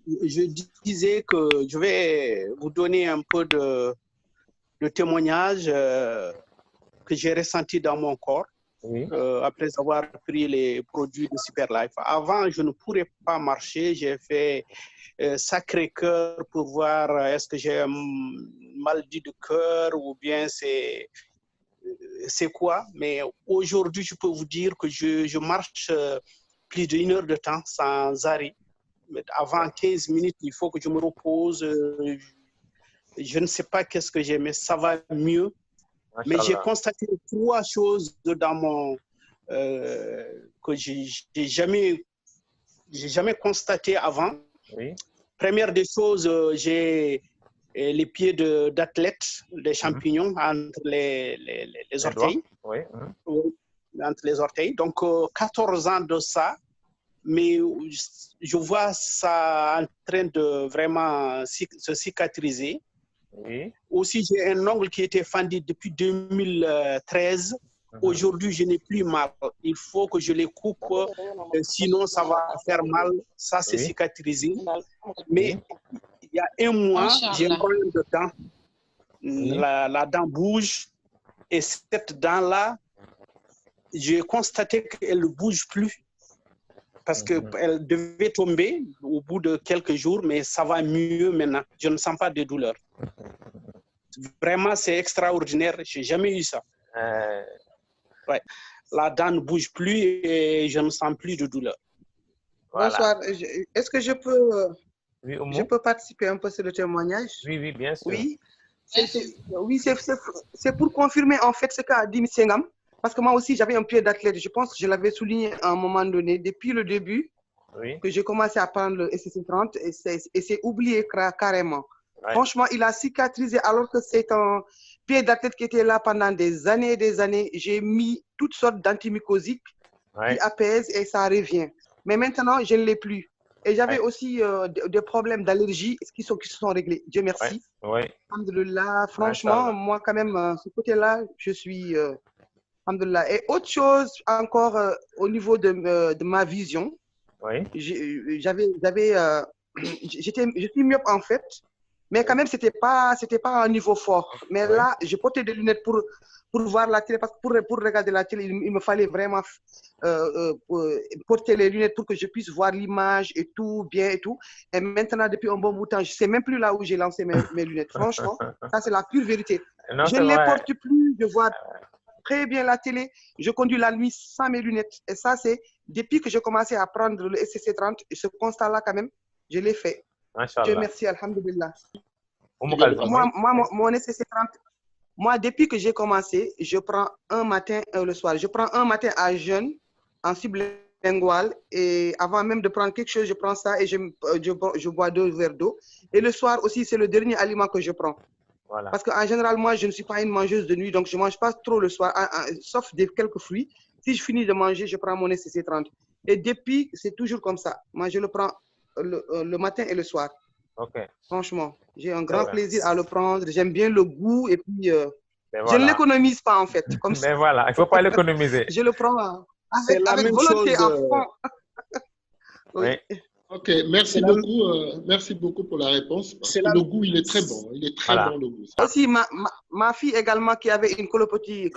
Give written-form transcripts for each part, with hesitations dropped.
je disais que je vais vous donner un peu de témoignages que j'ai ressentis dans mon corps après avoir pris les produits de Superlife. Avant, je ne pourrais pas marcher. J'ai fait Sacré-Cœur pour voir est-ce que j'ai un maladie de cœur ou bien c'est quoi. Mais aujourd'hui, je peux vous dire que je marche plus d'1 heure de temps sans arrêt. Avant 15 minutes, il faut que je me repose. Je ne sais pas qu'est-ce que j'ai, mais ça va mieux. Mais j'ai constaté 3 choses dans mon que j'ai jamais constaté avant. Première des choses, j'ai les pieds d'athlète, des champignons entre les orteils. Entre les orteils. Donc, 14 ans de ça. Mais je vois ça en train de vraiment se cicatriser. Aussi, j'ai un ongle qui était fendu depuis 2013. Aujourd'hui, je n'ai plus mal. Il faut que je les coupe, sinon ça va faire mal. Ça, c'est cicatrisé. Mais il y a 1 mois, j'ai un problème de dent. La dent bouge. Et cette dent-là, j'ai constaté qu'elle ne bouge plus. Parce qu'elle devait tomber au bout de quelques jours, mais ça va mieux maintenant. Je ne sens pas de douleur. Vraiment, c'est extraordinaire. Je n'ai jamais eu ça. Ouais. La dent ne bouge plus et je ne sens plus de douleur. Voilà. Bonsoir. Est-ce que je peux participer un peu sur le témoignage? Oui, bien sûr. Oui, c'est pour confirmer en fait ce qu'a dit M. Ngam. Parce que moi aussi, j'avais un pied d'athlète. Je pense que je l'avais souligné à un moment donné, depuis le début, que j'ai commencé à prendre le SCC30 et c'est oublié carrément. Franchement, il a cicatrisé alors que c'est un pied d'athlète qui était là pendant des années et des années. J'ai mis toutes sortes d'antimycosiques qui apaisent et ça revient. Mais maintenant, je ne l'ai plus. Et j'avais aussi des problèmes d'allergie qui se sont réglés. Dieu merci. Alhamdulillah. Franchement, moi quand même, ce côté-là, je suis... Alhamdulillah. Et autre chose encore au niveau de ma vision, je suis myope en fait, mais quand même c'était pas un niveau fort. Mais là, je portais des lunettes pour voir la télé, parce que pour regarder la télé, il me fallait vraiment porter les lunettes pour que je puisse voir l'image et tout, bien et tout. Et maintenant, depuis un bon bout de temps, je sais même plus là où j'ai lancé mes lunettes. Franchement, ça c'est la pure vérité. Non, je ne les porte plus, je vois très bien la télé, je conduis la nuit sans mes lunettes. Et ça, c'est depuis que j'ai commencé à prendre le SCC30, et ce constat-là, quand même, je l'ai fait. Dieu merci, alhamdulillah. Moi, mon SCC30, moi, depuis que j'ai commencé, je prends un matin et le soir. Je prends un matin à jeûne, en sublingual, et avant même de prendre quelque chose, je prends ça et je bois 2 verres d'eau. Et le soir aussi, c'est le dernier aliment que je prends. Voilà. Parce qu'en général, moi, je ne suis pas une mangeuse de nuit, donc je ne mange pas trop le soir, sauf quelques fruits. Si je finis de manger, je prends mon SCC30. Et depuis, c'est toujours comme ça. Moi, je le prends le matin et le soir. Franchement, j'ai un grand plaisir à le prendre. J'aime bien le goût et puis je ne l'économise pas en fait. Comme mais voilà, il ne faut pas l'économiser. Je le prends avec volonté à fond. Oui. Ok, merci beaucoup. Merci beaucoup pour la réponse. Parce que le goût, il est très bon. Il est très bon, le goût. Aussi, ma fille également qui avait une colopathie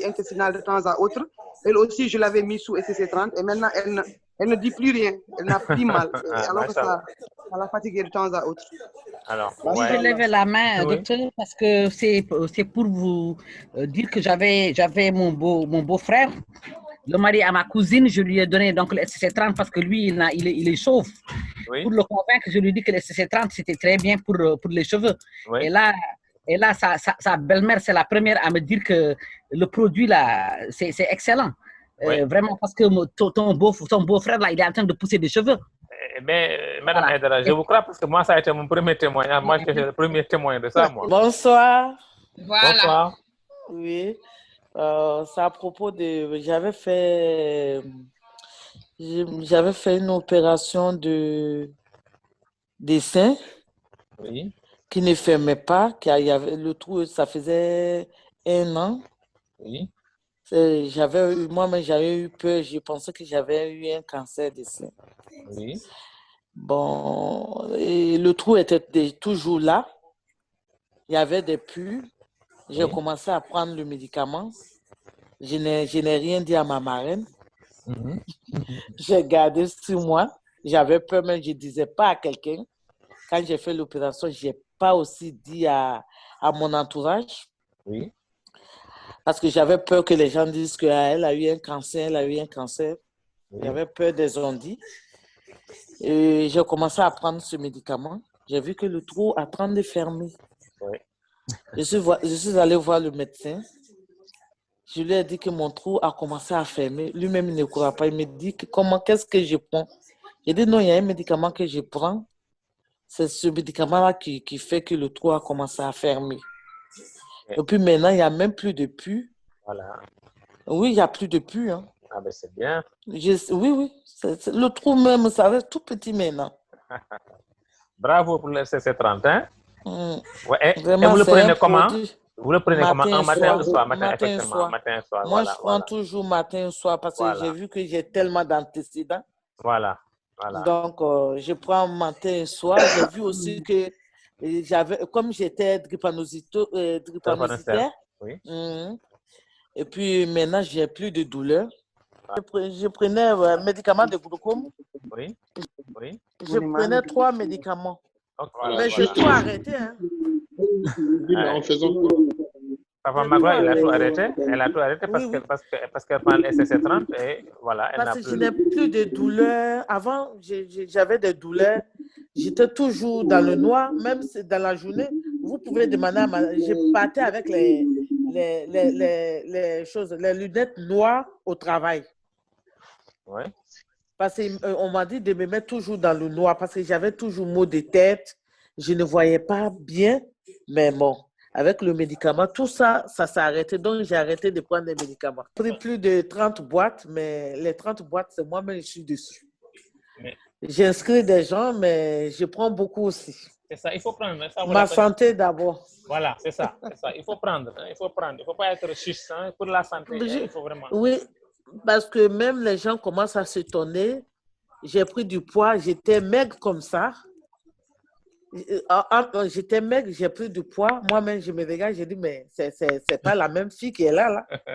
intestinale de temps à autre, elle aussi, je l'avais mis sous SCC30 et maintenant, elle ne dit plus rien. Elle n'a plus mal. Alors que ça la fatiguée de temps à autre. Alors, je lève la main, docteur, parce que c'est pour vous dire que j'avais mon beau-frère. Le mari à ma cousine, je lui ai donné donc le SCC30 parce que lui, il est chauve. Pour le convaincre, je lui ai dit que le SCC30, c'était très bien pour les cheveux. Et là sa belle-mère, c'est la première à me dire que le produit, là, c'est excellent. Vraiment, parce que ton beau-frère, là, il est en train de pousser des cheveux. Mais Madame Aidara, je vous crois parce que moi, ça a été mon premier témoignage. Moi, j'étais le premier témoin de ça, moi. Bonsoir. Voilà. Bonsoir. Oui. C'est à propos de... J'avais fait une opération des seins qui ne fermait pas. Il y avait le trou, ça faisait 1 an. Moi-même, j'avais eu peur. Je pensais que j'avais eu un cancer des seins. Bon, et le trou était toujours là. Il y avait des pus. J'ai commencé à prendre le médicament. Je n'ai rien dit à ma marraine. J'ai gardé sur moi. J'avais peur, mais je ne disais pas à quelqu'un. Quand j'ai fait l'opération, je n'ai pas aussi dit à mon entourage. Oui. Parce que j'avais peur que les gens disent qu'elle a eu un cancer, elle a eu un cancer. Oui. J'avais peur des ondits. Et j'ai commencé à prendre ce médicament. J'ai vu que le trou a train de fermer. Oui. Je suis allée voir le médecin. Je lui ai dit que mon trou a commencé à fermer. Lui-même, il ne croit pas. Il me dit qu'est-ce que je prends? J'ai dit non, il y a un médicament que je prends. C'est ce médicament-là qui fait que le trou a commencé à fermer. Et puis maintenant, il n'y a même plus de pus. Voilà. Oui, il n'y a plus de pus. Hein. Ah ben c'est bien. Oui. Le trou même, ça reste tout petit maintenant. Bravo pour le CC30. Hein? Ouais, et vraiment, vous le prenez comment? Produit. Vous le prenez comment? Un matin ou soir? Matin, soir. Matin, soir. Moi, voilà, je prends toujours matin et soir parce que j'ai vu que j'ai tellement d'antécédents. Voilà. Donc, je prends matin et soir. J'ai vu aussi que comme j'étais drépanocytaire, oui. Et puis maintenant, j'ai plus de douleur. Je prenais un médicament de glaucome. Oui. Je prenais 3 médicaments. Okay, mais j'ai tout arrêté. Hein. Oui, mais en faisant quoi? Papa Magloire, elle a tout arrêté. Elle a tout arrêté parce qu'elle prend le SCC30 et voilà. Parce que je n'ai plus de douleurs. Avant, j'avais des douleurs. J'étais toujours dans le noir, même dans la journée. Vous pouvez demander à je partais avec les lunettes noires au travail. Oui. Parce qu'on m'a dit de me mettre toujours dans le noir parce que j'avais toujours maux de tête. Je ne voyais pas bien, mais bon. Avec le médicament, tout ça, ça s'est arrêté. Donc, j'ai arrêté de prendre des médicaments. J'ai pris plus de 30 boîtes, mais les 30 boîtes, c'est moi-même, je suis dessus. J'inscris des gens, mais je prends beaucoup aussi. C'est ça, il faut prendre. Ça ma santé d'abord. Voilà, c'est ça. Il faut prendre. Il faut prendre. Il ne faut pas être juste. Hein. Pour la santé, il faut vraiment. Oui, parce que même les gens commencent à s'étonner. J'ai pris du poids, j'étais maigre comme ça. J'étais maigre, j'ai pris du poids. Moi-même, je me regarde, j'ai dit, mais c'est pas la même fille qui est là.